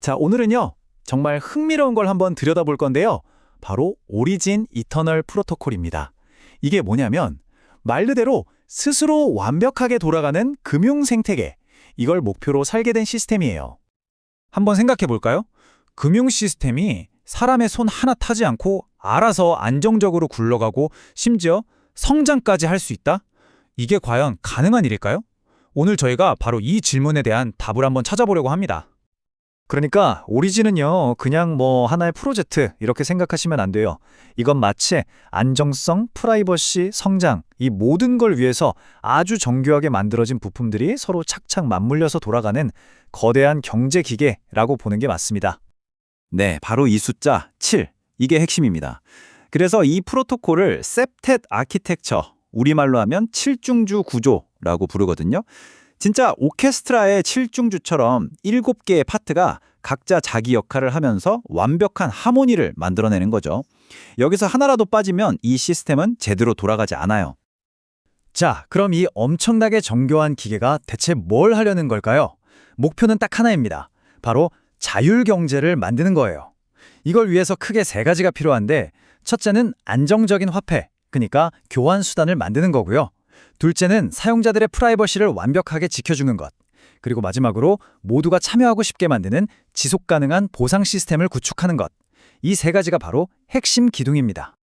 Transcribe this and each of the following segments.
자, 오늘은요, 정말 흥미로운 걸 한번 들여다볼 건데요. 바로 오리진 이터널 프로토콜입니다. 이게 뭐냐면 말 그대로 스스로 완벽하게 돌아가는 금융 생태계, 이걸 목표로 살게 된 시스템이에요. 한번 생각해 볼까요? 금융 시스템이 사람의 손 하나 타지 않고 알아서 안정적으로 굴러가고 심지어 성장까지 할 수 있다? 이게 과연 가능한 일일까요? 오늘 저희가 바로 이 질문에 대한 답을 한번 찾아보려고 합니다. 그러니까 오리진은요, 그냥 하나의 프로젝트 이렇게 생각하시면 안 돼요. 이건 마치 안정성, 프라이버시, 성장, 이 모든 걸 위해서 아주 정교하게 만들어진 부품들이 서로 착착 맞물려서 돌아가는 거대한 경제 기계라고 보는 게 맞습니다. 네, 바로 이 숫자 7, 이게 핵심입니다. 그래서 이 프로토콜을 셉텟 아키텍처, 우리말로 하면 칠중주 구조라고 부르거든요. 진짜 오케스트라의 칠중주처럼 7개의 파트가 각자 자기 역할을 하면서 완벽한 하모니를 만들어내는 거죠. 여기서 하나라도 빠지면 이 시스템은 제대로 돌아가지 않아요. 자, 그럼 이 엄청나게 정교한 기계가 대체 뭘 하려는 걸까요? 목표는 딱 하나입니다. 바로 자율경제를 만드는 거예요. 이걸 위해서 크게 3가지가 필요한데, 첫째는 안정적인 화폐, 그러니까 교환 수단을 만드는 거고요. 둘째는 사용자들의 프라이버시를 완벽하게 지켜주는 것. 그리고 마지막으로 모두가 참여하고 싶게 만드는 지속 가능한 보상 시스템을 구축하는 것. 이 3가지가 바로 핵심 기둥입니다.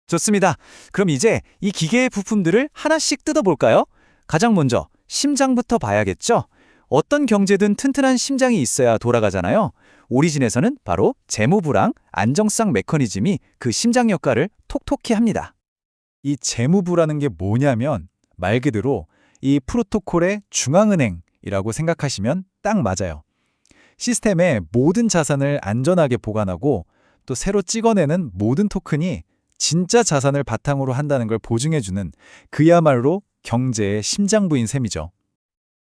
좋습니다. 그럼 이제 이 기계의 부품들을 하나씩 뜯어볼까요? 가장 먼저 심장부터 봐야겠죠? 어떤 경제든 튼튼한 심장이 있어야 돌아가잖아요. 오리진에서는 바로 재무부랑 안정성 메커니즘이 그 심장 역할을 톡톡히 합니다. 이 재무부라는 게 뭐냐면 말 그대로 이 프로토콜의 중앙은행이라고 생각하시면 딱 맞아요. 시스템의 모든 자산을 안전하게 보관하고 또 새로 찍어내는 모든 토큰이 진짜 자산을 바탕으로 한다는 걸 보증해주는 그야말로 경제의 심장부인 셈이죠.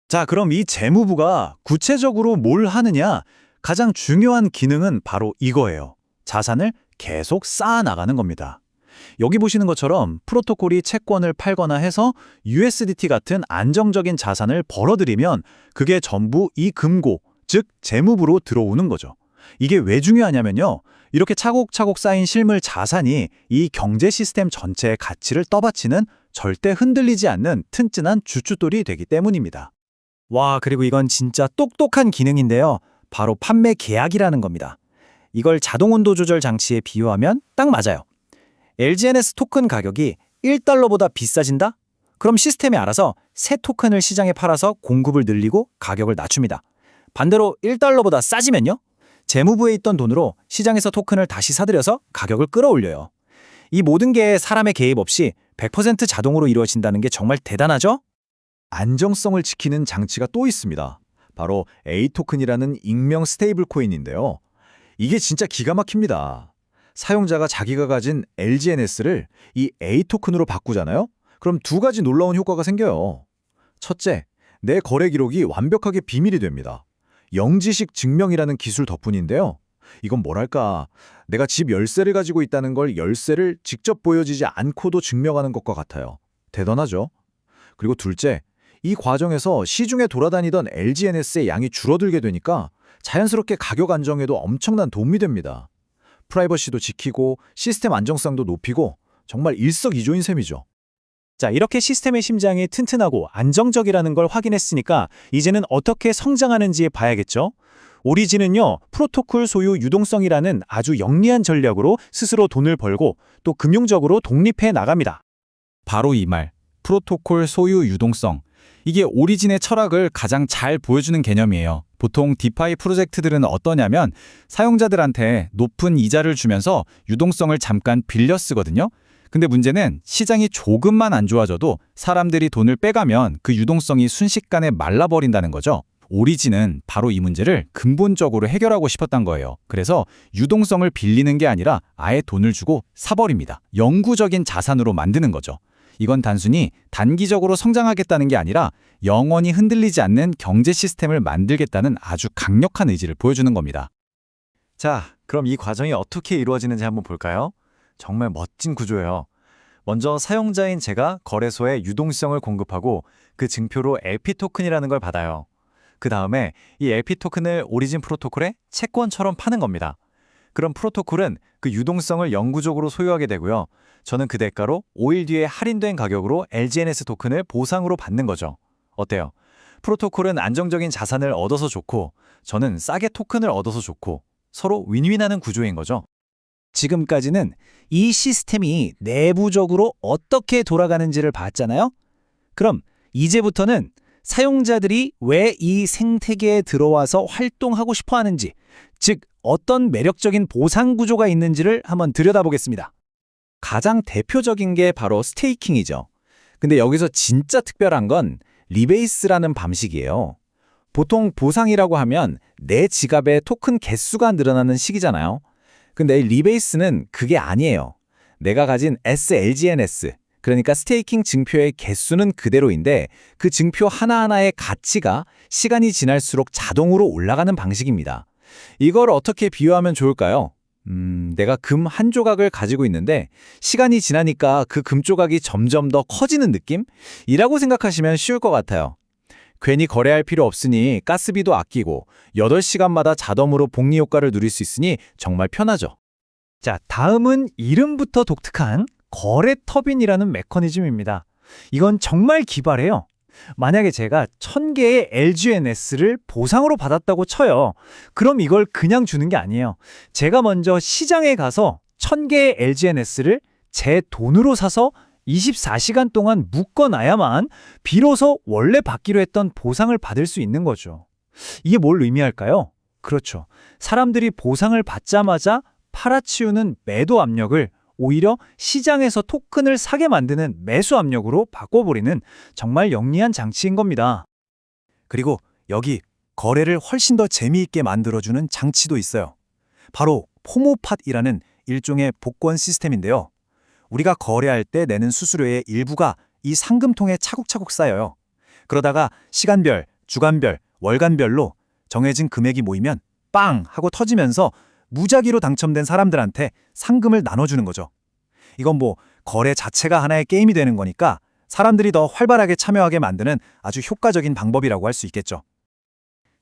자, 그럼 이 재무부가 구체적으로 뭘 하느냐? 가장 중요한 기능은 바로 이거예요. 자산을 계속 쌓아나가는 겁니다. 여기 보시는 것처럼 프로토콜이 채권을 팔거나 해서 USDT 같은 안정적인 자산을 벌어들이면 그게 전부 이 금고, 즉 재무부로 들어오는 거죠. 이게 왜 중요하냐면요. 이렇게 차곡차곡 쌓인 실물 자산이 이 경제 시스템 전체의 가치를 떠받치는 절대 흔들리지 않는 튼튼한 주춧돌이 되기 때문입니다. 와, 그리고 이건 진짜 똑똑한 기능인데요. 바로 판매 계약이라는 겁니다. 이걸 자동 온도 조절 장치에 비유하면 딱 맞아요. LGNS 토큰 가격이 1달러보다 비싸진다? 그럼 시스템이 알아서 새 토큰을 시장에 팔아서 공급을 늘리고 가격을 낮춥니다. 반대로 1달러보다 싸지면요? 재무부에 있던 돈으로 시장에서 토큰을 다시 사들여서 가격을 끌어올려요. 이 모든 게 사람의 개입 없이 100% 자동으로 이루어진다는 게 정말 대단하죠? 안정성을 지키는 장치가 또 있습니다. 바로 A토큰이라는 익명 스테이블 코인인데요. 이게 진짜 기가 막힙니다. 사용자가 자기가 가진 LGNS를 이 A토큰으로 바꾸잖아요? 그럼 2가지 놀라운 효과가 생겨요. 첫째, 내 거래 기록이 완벽하게 비밀이 됩니다. 영지식 증명이라는 기술 덕분인데요. 이건 뭐랄까, 내가 집 열쇠를 가지고 있다는 걸 열쇠를 직접 보여지지 않고도 증명하는 것과 같아요. 대단하죠? 그리고 둘째, 이 과정에서 시중에 돌아다니던 LGNS의 양이 줄어들게 되니까 자연스럽게 가격 안정에도 엄청난 도움이 됩니다. 프라이버시도 지키고 시스템 안정성도 높이고 정말 일석이조인 셈이죠. 자, 이렇게 시스템의 심장이 튼튼하고 안정적이라는 걸 확인했으니까 이제는 어떻게 성장하는지 봐야겠죠? 오리진은요, 프로토콜 소유 유동성이라는 아주 영리한 전략으로 스스로 돈을 벌고 또 금융적으로 독립해 나갑니다. 바로 이 말, 프로토콜 소유 유동성. 이게 오리진의 철학을 가장 잘 보여주는 개념이에요. 보통 디파이 프로젝트들은 어떠냐면 사용자들한테 높은 이자를 주면서 유동성을 잠깐 빌려 쓰거든요. 근데 문제는 시장이 조금만 안 좋아져도 사람들이 돈을 빼가면 그 유동성이 순식간에 말라버린다는 거죠. 오리진은 바로 이 문제를 근본적으로 해결하고 싶었던 거예요. 그래서 유동성을 빌리는 게 아니라 아예 돈을 주고 사버립니다. 영구적인 자산으로 만드는 거죠. 이건 단순히 단기적으로 성장하겠다는 게 아니라 영원히 흔들리지 않는 경제 시스템을 만들겠다는 아주 강력한 의지를 보여주는 겁니다. 자, 그럼 이 과정이 어떻게 이루어지는지 한번 볼까요? 정말 멋진 구조예요. 먼저 사용자인 제가 거래소에 유동성을 공급하고 그 증표로 LP 토큰이라는 걸 받아요. 그 다음에 이 LP 토큰을 오리진 프로토콜에 채권처럼 파는 겁니다. 그럼 프로토콜은 그 유동성을 영구적으로 소유하게 되고요. 저는 그 대가로 5일 뒤에 할인된 가격으로 LGNS 토큰을 보상으로 받는 거죠. 어때요? 프로토콜은 안정적인 자산을 얻어서 좋고 저는 싸게 토큰을 얻어서 좋고 서로 윈윈하는 구조인 거죠. 지금까지는 이 시스템이 내부적으로 어떻게 돌아가는지를 봤잖아요. 그럼 이제부터는 사용자들이 왜 이 생태계에 들어와서 활동하고 싶어 하는지, 즉 어떤 매력적인 보상 구조가 있는지를 한번 들여다보겠습니다. 가장 대표적인 게 바로 스테이킹이죠. 근데 여기서 진짜 특별한 건 리베이스라는 방식이에요. 보통 보상이라고 하면 내 지갑에 토큰 개수가 늘어나는 식이잖아요. 근데 리베이스는 그게 아니에요. 내가 가진 SLGNS, 그러니까 스테이킹 증표의 개수는 그대로인데 그 증표 하나하나의 가치가 시간이 지날수록 자동으로 올라가는 방식입니다. 이걸 어떻게 비유하면 좋을까요? 내가 금 한 조각을 가지고 있는데 시간이 지나니까 그 금 조각이 점점 더 커지는 느낌? 이라고 생각하시면 쉬울 것 같아요. 괜히 거래할 필요 없으니 가스비도 아끼고 8시간마다 자동으로 복리 효과를 누릴 수 있으니 정말 편하죠. 자, 다음은 이름부터 독특한 거래 터빈이라는 메커니즘입니다. 이건 정말 기발해요. 만약에 제가 1000개의 LGNS를 보상으로 받았다고 쳐요. 그럼 이걸 그냥 주는 게 아니에요. 제가 먼저 시장에 가서 1000개의 LGNS를 제 돈으로 사서 24시간 동안 묶어놔야만 비로소 원래 받기로 했던 보상을 받을 수 있는 거죠. 이게 뭘 의미할까요? 그렇죠. 사람들이 보상을 받자마자 팔아치우는 매도 압력을 오히려 시장에서 토큰을 사게 만드는 매수 압력으로 바꿔버리는 정말 영리한 장치인 겁니다. 그리고 여기 거래를 훨씬 더 재미있게 만들어주는 장치도 있어요. 바로 포모팟이라는 일종의 복권 시스템인데요. 우리가 거래할 때 내는 수수료의 일부가 이 상금통에 차곡차곡 쌓여요. 그러다가 시간별, 주간별, 월간별로 정해진 금액이 모이면 빵! 하고 터지면서 무작위로 당첨된 사람들한테 상금을 나눠주는 거죠. 이건 뭐 거래 자체가 하나의 게임이 되는 거니까 사람들이 더 활발하게 참여하게 만드는 아주 효과적인 방법이라고 할 수 있겠죠.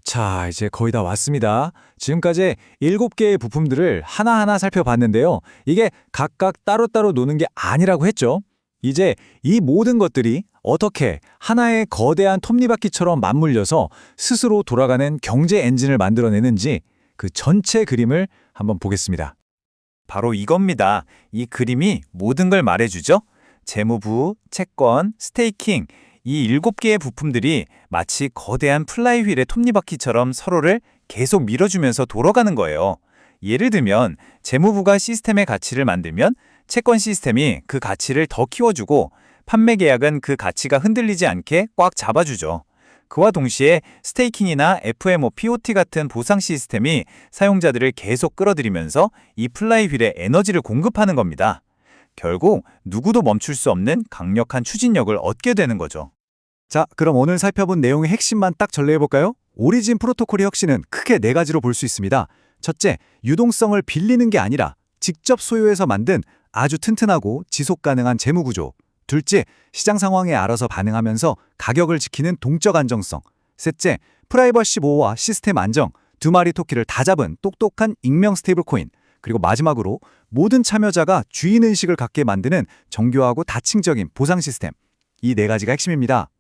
자, 이제 거의 다 왔습니다. 지금까지 7개의 부품들을 하나하나 살펴봤는데요. 이게 각각 따로따로 노는 게 아니라고 했죠. 이제 이 모든 것들이 어떻게 하나의 거대한 톱니바퀴처럼 맞물려서 스스로 돌아가는 경제 엔진을 만들어내는지 그 전체 그림을 한번 보겠습니다. 바로 이겁니다. 이 그림이 모든 걸 말해주죠. 재무부, 채권, 스테이킹, 이 7개의 부품들이 마치 거대한 플라이휠의 톱니바퀴처럼 서로를 계속 밀어주면서 돌아가는 거예요. 예를 들면 재무부가 시스템의 가치를 만들면 채권 시스템이 그 가치를 더 키워주고 판매 계약은 그 가치가 흔들리지 않게 꽉 잡아주죠. 그와 동시에 스테이킹이나 FMO, POT 같은 보상 시스템이 사용자들을 계속 끌어들이면서 이 플라이휠에 에너지를 공급하는 겁니다. 결국 누구도 멈출 수 없는 강력한 추진력을 얻게 되는 거죠. 자, 그럼 오늘 살펴본 내용의 핵심만 딱 전례해볼까요? 오리진 프로토콜의 혁신은 크게 4가지로 볼 수 있습니다. 첫째, 유동성을 빌리는 게 아니라 직접 소유해서 만든 아주 튼튼하고 지속 가능한 재무 구조. 둘째, 시장 상황에 알아서 반응하면서 가격을 지키는 동적 안정성. 셋째, 프라이버시 보호와 시스템 안정. 2마리 토끼를 다 잡은 똑똑한 익명 스테이블 코인. 그리고 마지막으로 모든 참여자가 주인의식을 갖게 만드는 정교하고 다층적인 보상 시스템. 이 4가지가 핵심입니다.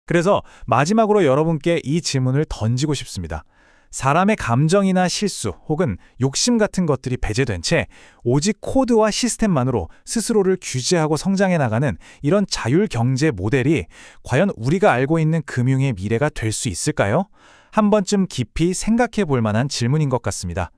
그래서 마지막으로 여러분께 이 질문을 던지고 싶습니다. 사람의 감정이나 실수 혹은 욕심 같은 것들이 배제된 채 오직 코드와 시스템만으로 스스로를 규제하고 성장해 나가는 이런 자율 경제 모델이 과연 우리가 알고 있는 금융의 미래가 될 수 있을까요? 한 번쯤 깊이 생각해 볼 만한 질문인 것 같습니다.